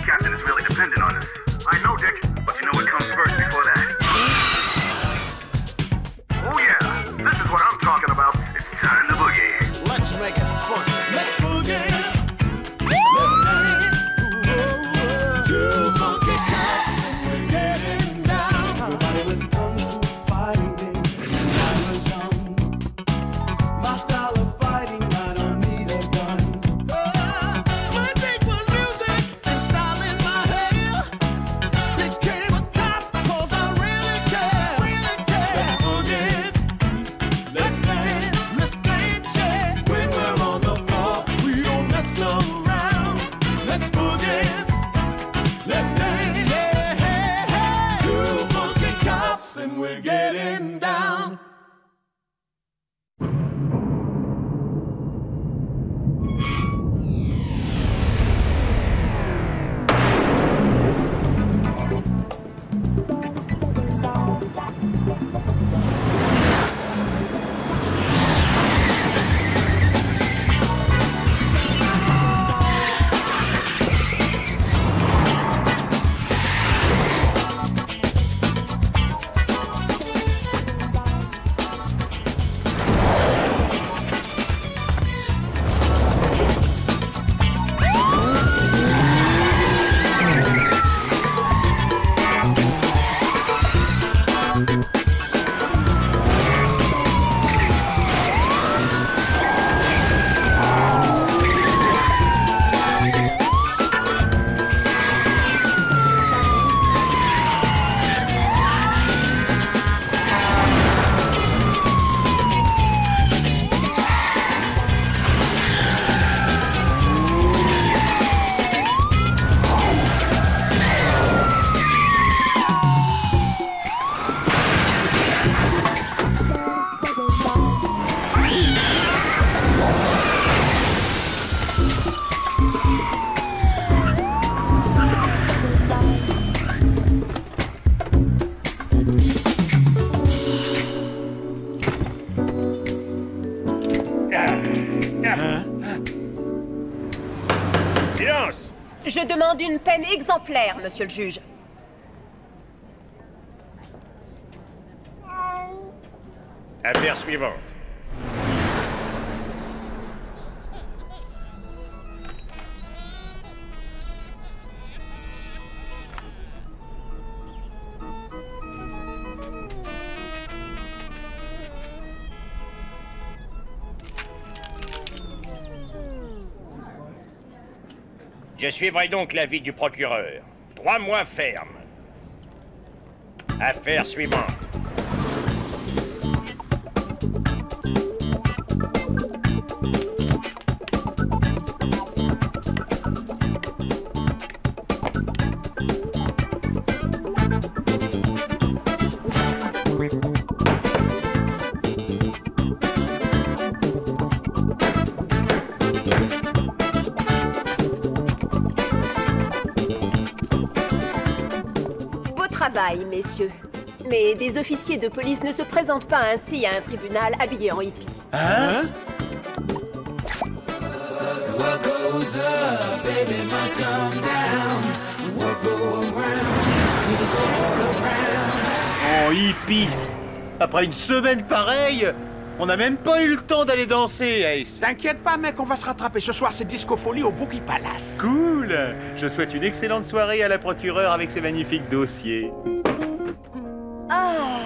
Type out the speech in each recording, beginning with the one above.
Captain is really dependent on us. I know, Dick, but you know what comes first before that? Oh yeah, this is what I'm talking about. It's time to boogie. Let's make it funky. Let's boogie. Let's dance. Two funky cops and we're getting down. Everybody was kung fu fighting when I was young. My style of fighting, I don't need a gun. My beat was music and style in my hair. Became a cop 'cause I really care. Really care. Let's boogie. Let's dance. Let's dance, yeah. When we're on the floor, we don't mess around. Let's boogie. Let's dance, yeah. Two funky cops and we're getting down. Silence! Je demande une peine exemplaire, monsieur le juge. Affaire suivante. Je suivrai donc l'avis du procureur. 3 mois ferme. Affaire suivante. Travail, messieurs. Mais des officiers de police ne se présentent pas ainsi à un tribunal habillé en hippie. Hein? Oh, hippie! Après une semaine pareille, on n'a même pas eu le temps d'aller danser, Ace. T'inquiète pas, mec, on va se rattraper. Ce soir, c'est Disco Folie au Boogie Palace. Cool! Je souhaite une excellente soirée à la procureure avec ses magnifiques dossiers. Oh,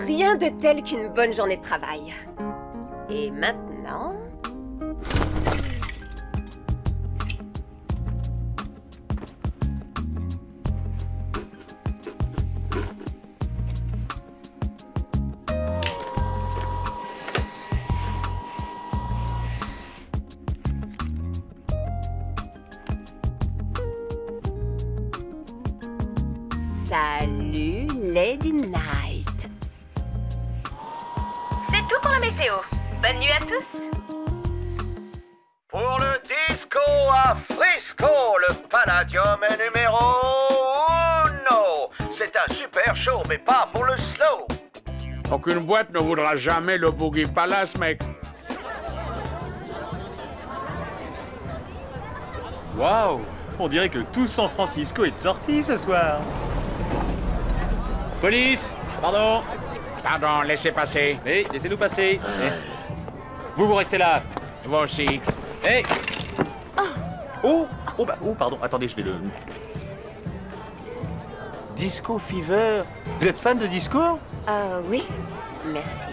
rien de tel qu'une bonne journée de travail. Et maintenant... Salut, Lady Night. C'est tout pour la météo. Bonne nuit à tous. Pour le disco à Frisco, le Palladium est numéro 1. C'est un super show, mais pas pour le slow. Aucune boîte ne voudra jamais le Boogie Palace, mec. Waouh! On dirait que tout San Francisco est de sortie ce soir. Police! Pardon! Pardon, laissez passer. Oui, laissez-nous passer. Vous restez là. Vous aussi. Hey! Oh! Oh, pardon. Attendez, je vais le... Disco Fever. Vous êtes fan de disco? Oui, merci.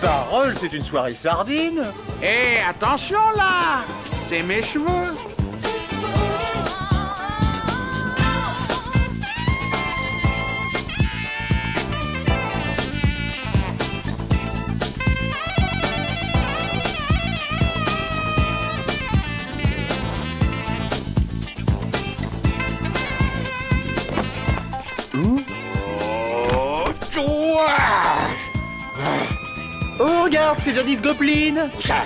Parole, c'est une soirée sardine. Hé, attention là! C'est mes cheveux. Oh, regarde, c'est Janice Goplin. Ça.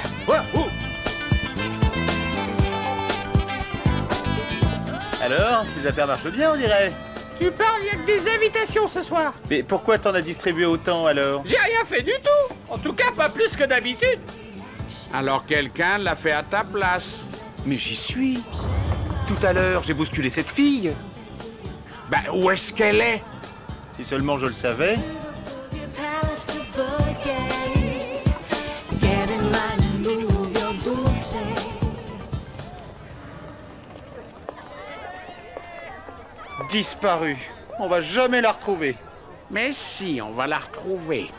Alors, les affaires marchent bien, on dirait. Tu parles, il y a que des invitations ce soir. Mais pourquoi t'en as distribué autant, alors? J'ai rien fait du tout. En tout cas, pas plus que d'habitude. Alors quelqu'un l'a fait à ta place. Mais j'y suis. Tout à l'heure, j'ai bousculé cette fille. Ben, où est-ce qu'elle est? Si seulement je le savais. Disparue. On va jamais la retrouver. Mais si, on va la retrouver.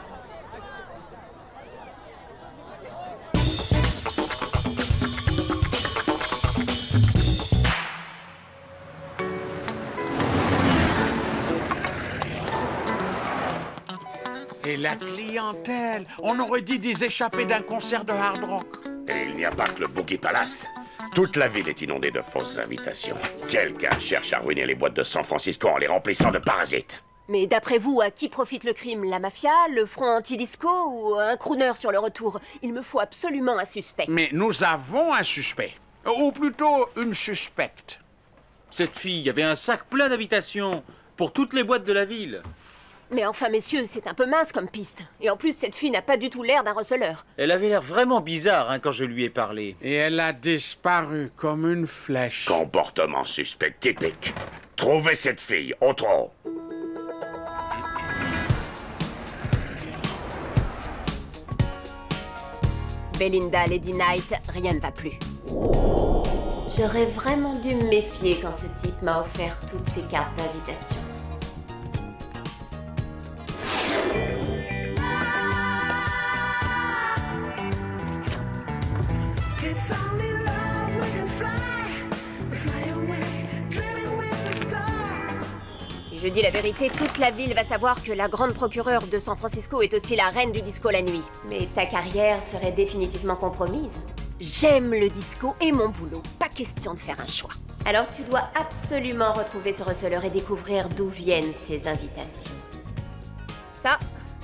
Et la clientèle, on aurait dit des échappés d'un concert de hard rock. Et il n'y a pas que le Boogie Palace. Toute la ville est inondée de fausses invitations. Quelqu'un cherche à ruiner les boîtes de San Francisco en les remplissant de parasites. Mais d'après vous, à qui profite le crime? La mafia, le front anti-disco ou un crooner sur le retour? Il me faut absolument un suspect. Mais nous avons un suspect. Ou plutôt une suspecte. Cette fille avait un sac plein d'invitations pour toutes les boîtes de la ville. Mais enfin, messieurs, c'est un peu mince comme piste. Et en plus, cette fille n'a pas du tout l'air d'un receleur. Elle avait l'air vraiment bizarre quand je lui ai parlé. Et elle a disparu comme une flèche. Comportement suspect typique. Trouvez cette fille, au trot. Belinda, Lady Knight, rien ne va plus. J'aurais vraiment dû me méfier quand ce type m'a offert toutes ces cartes d'invitation. Si je dis la vérité, toute la ville va savoir que la grande procureure de San Francisco est aussi la reine du disco la nuit. Mais ta carrière serait définitivement compromise. J'aime le disco et mon boulot, pas question de faire un choix. Alors tu dois absolument retrouver ce receleur et découvrir d'où viennent ces invitations. Ça,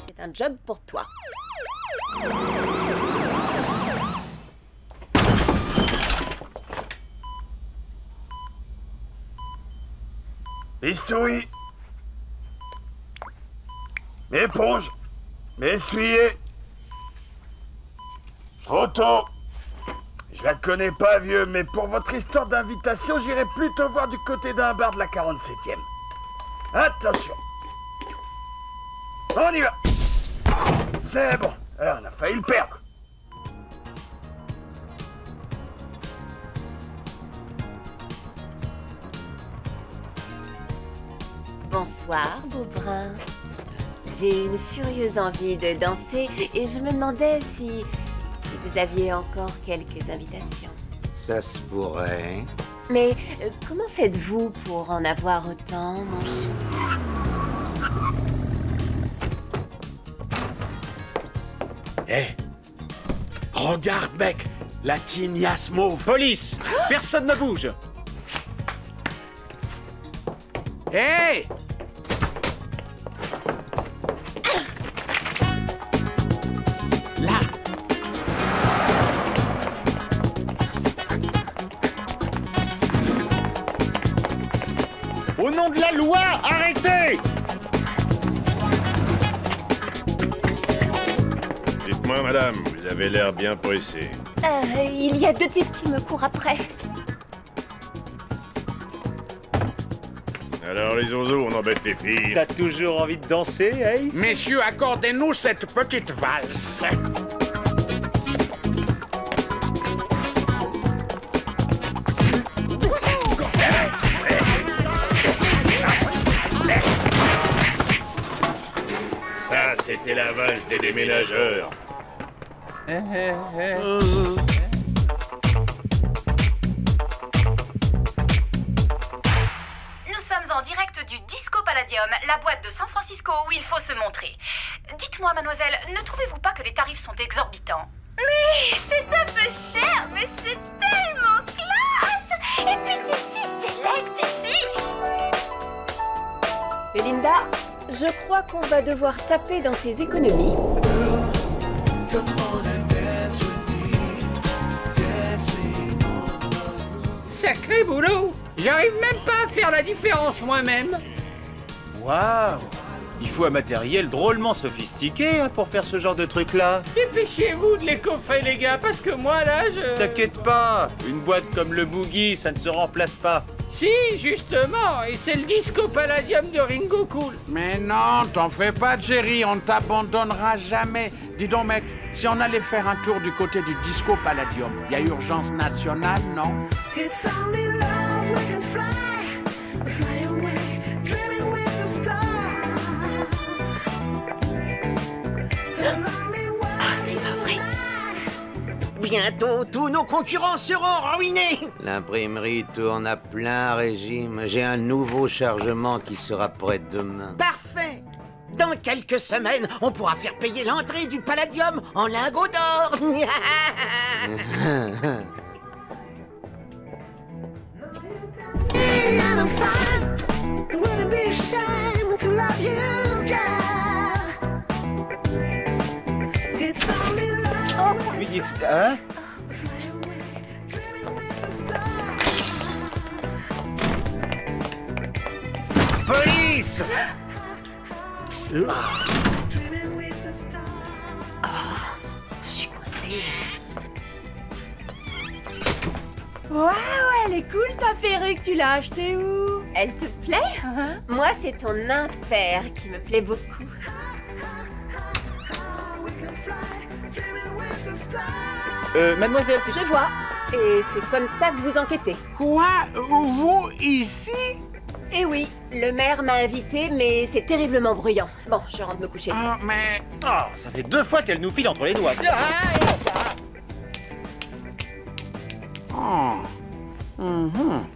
c'est un job pour toi. Bistouri. Éponge. M'essuyer. Trop tôt. Je la connais pas, vieux, mais pour votre histoire d'invitation, j'irai plutôt voir du côté d'un bar de la 47e. Attention. On y va. C'est bon. On a failli le perdre. Bonsoir, Beaubrun. J'ai une furieuse envie de danser et je me demandais si vous aviez encore quelques invitations. Ça se pourrait. Mais comment faites-vous pour en avoir autant, mon chou? Hé, regarde, mec, la tignasse mauve. Police! Personne ne bouge! Hé! Là! Au nom de la loi, arrêtez! Dites-moi, madame, vous avez l'air bien pressée. Il y a 2 types qui me courent après. Alors, les oiseaux, on embête les filles. T'as toujours envie de danser, Ace? Messieurs, accordez-nous cette petite valse. Ça, c'était la valse des déménageurs. Nous sommes en direct du Disco Palladium, la boîte de San Francisco où il faut se montrer. Dites-moi, mademoiselle, ne trouvez-vous pas que les tarifs sont exorbitants? Oui, c'est un peu cher, mais c'est tellement classe! Et puis c'est si select ici! Belinda, je crois qu'on va devoir taper dans tes économies. Sacré boulot! J'arrive même pas à faire la différence moi-même. Waouh! Il faut un matériel drôlement sophistiqué hein, pour faire ce genre de truc-là. Dépêchez-vous de les coffrer, les gars, parce que moi, là, je... T'inquiète pas, une boîte comme le Boogie, ça ne se remplace pas. Si, justement, et c'est le Disco Palladium de Ringo Cool. Mais non, t'en fais pas, Jerry, on t'abandonnera jamais. Dis donc, mec, si on allait faire un tour du côté du Disco Palladium, y a urgence nationale, non? It's only love we can fly away, dreaming with the stars. C'est pas vrai. Bientôt, tous nos concurrents seront ruinés. L'imprimerie tourne à plein régime. J'ai un nouveau chargement qui sera prêt demain. Parfait. Dans quelques semaines, on pourra faire payer l'entrée du Palladium en lingots d'or. And I'm fine. It wouldn't be a shame to love you, girl. It's only love. Oui, hein? Police! Je suis coincée. Waouh, elle est cool ta perruque, tu l'as achetée où? Elle te plaît? Moi, c'est ton impair qui me plaît beaucoup. Mademoiselle, Je vois. Et c'est comme ça que vous enquêtez. Quoi? Vous, ici? Eh oui, le maire m'a invité, mais c'est terriblement bruyant. Bon, je rentre me coucher. Oh, mais... Oh, ça fait 2 fois qu'elle nous file entre les doigts. Oh. Mhm.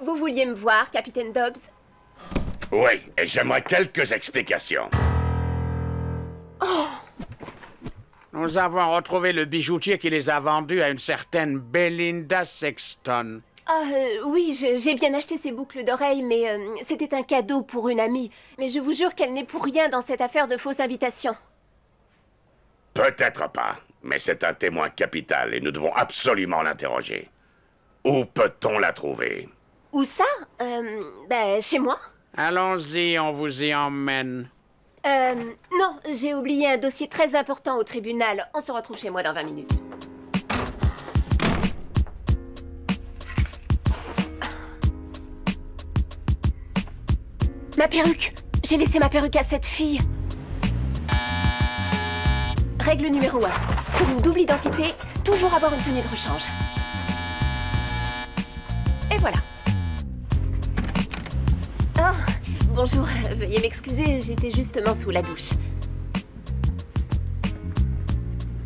Vous vouliez me voir, capitaine Dobbs? Oui, et j'aimerais quelques explications. Nous avons retrouvé le bijoutier qui les a vendus à une certaine Belinda Sexton. Oui, j'ai bien acheté ces boucles d'oreilles, mais c'était un cadeau pour une amie. Mais je vous jure qu'elle n'est pour rien dans cette affaire de fausse invitation. Peut-être pas, mais c'est un témoin capital et nous devons absolument l'interroger. Où peut-on la trouver? Où ça? Chez moi. Allons-y, on vous y emmène. Non, j'ai oublié un dossier très important au tribunal. On se retrouve chez moi dans 20 minutes. Ma perruque! J'ai laissé ma perruque à cette fille. Règle numéro 1. Pour une double identité, toujours avoir une tenue de rechange. Et voilà. Oh, bonjour. Veuillez m'excuser, j'étais justement sous la douche.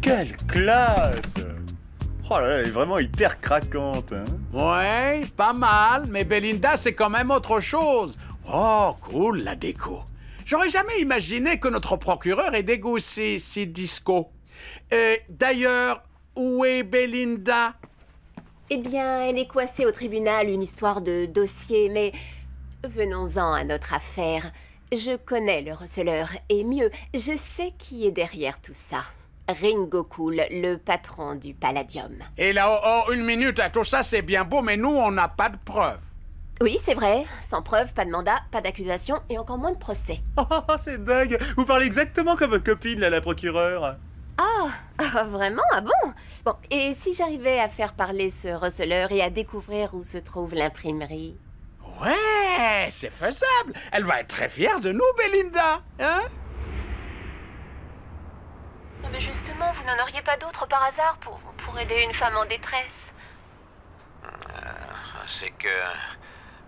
Quelle classe! Oh là là, elle est vraiment hyper craquante, hein? Ouais, pas mal, mais Belinda, c'est quand même autre chose. Oh, cool, la déco. J'aurais jamais imaginé que notre procureur ait des goûts si disco. D'ailleurs, où est Belinda? Eh bien, elle est coincée au tribunal, une histoire de dossier, mais venons-en à notre affaire. Je connais le receleur, et mieux, je sais qui est derrière tout ça. Ringo Cool, le patron du Palladium. Et là, une minute, tout ça c'est bien beau, mais nous, on n'a pas de preuves. Oui, c'est vrai. Sans preuve, pas de mandat, pas d'accusation et encore moins de procès. Oh, c'est dingue. Vous parlez exactement comme votre copine, là, la procureure. Ah, vraiment? Ah bon? Bon, et si j'arrivais à faire parler ce receleur et à découvrir où se trouve l'imprimerie? Ouais, c'est faisable. Elle va être très fière de nous, Belinda, hein? Non, mais justement, vous n'en auriez pas d'autres par hasard pour aider une femme en détresse? C'est que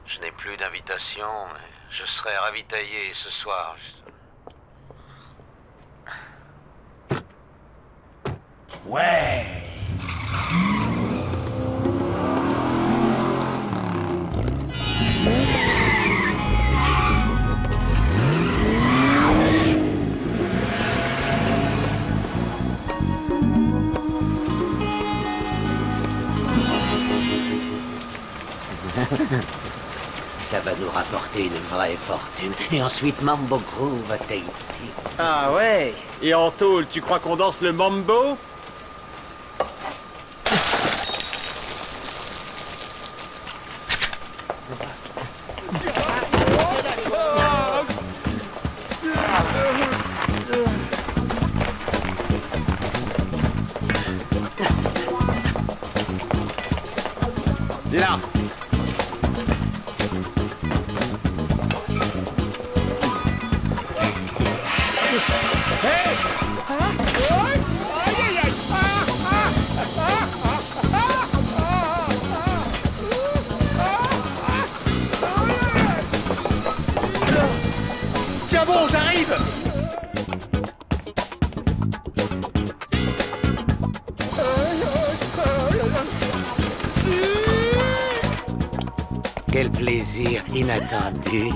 je n'ai plus d'invitation. Je serai ravitaillé ce soir. Ouais. Ça va nous rapporter une vraie fortune. Et ensuite, Mambo Groove à Tahiti. Ah ouais. Et en tôle, tu crois qu'on danse le mambo? Là. Tiens bon, j'arrive. Quel plaisir inattendu.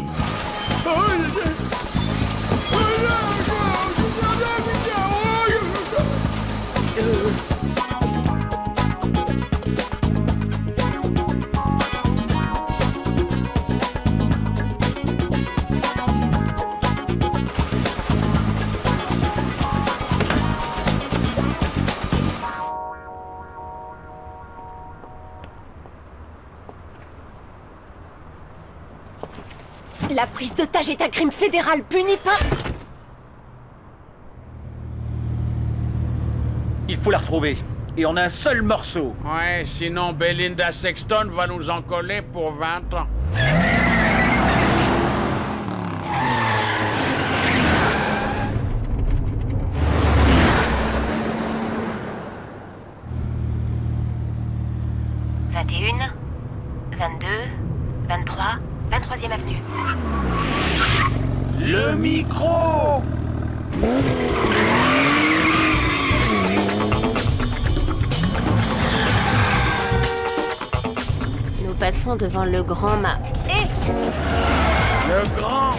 La prise d'otage est un crime fédéral puni par... Il faut la retrouver. Et on a un seul morceau. Ouais, sinon Belinda Sexton va nous en coller pour 20 ans. « 21, 22, 23, 23e avenue. » Le micro! Nous passons devant le Grand Mahé. Le Grand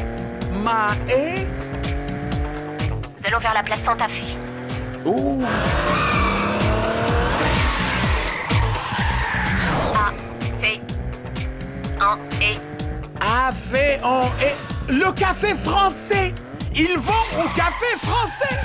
Mahé? Nous allons vers la place Santa Fe. Ouh! Le café français! Ils vont au café français!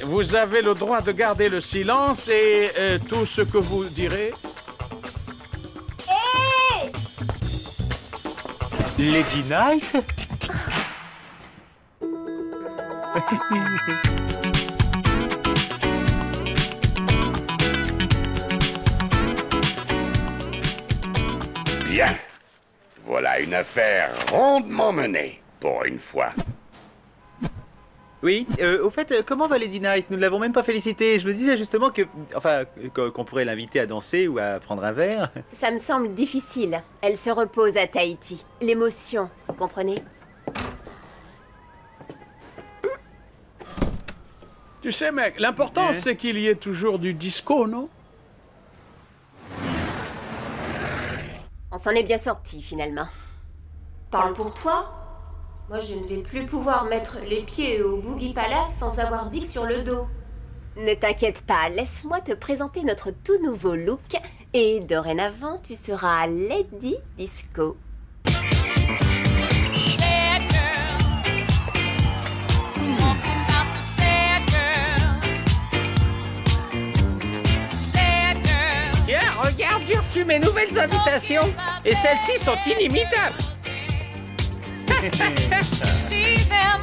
Vous avez le droit de garder le silence et tout ce que vous direz. Hey! Lady Knight? Bien. Voilà une affaire rondement menée, pour une fois. Oui, au fait, comment va Lady Knight? Nous ne l'avons même pas félicitée. Je me disais justement que... Enfin, qu'on pourrait l'inviter à danser ou à prendre un verre. Ça me semble difficile. Elle se repose à Tahiti. L'émotion, vous comprenez? Tu sais, mec, l'important, c'est qu'il y ait toujours du disco, non? On s'en est bien sorti, finalement. Parle pour toi. Moi, je ne vais plus pouvoir mettre les pieds au Boogie Palace sans avoir Dick sur le dos. Ne t'inquiète pas, laisse-moi te présenter notre tout nouveau look. Et dorénavant, tu seras Lady Disco. Tiens, regarde, j'ai reçu mes nouvelles invitations. Et celles-ci sont inimitables. See them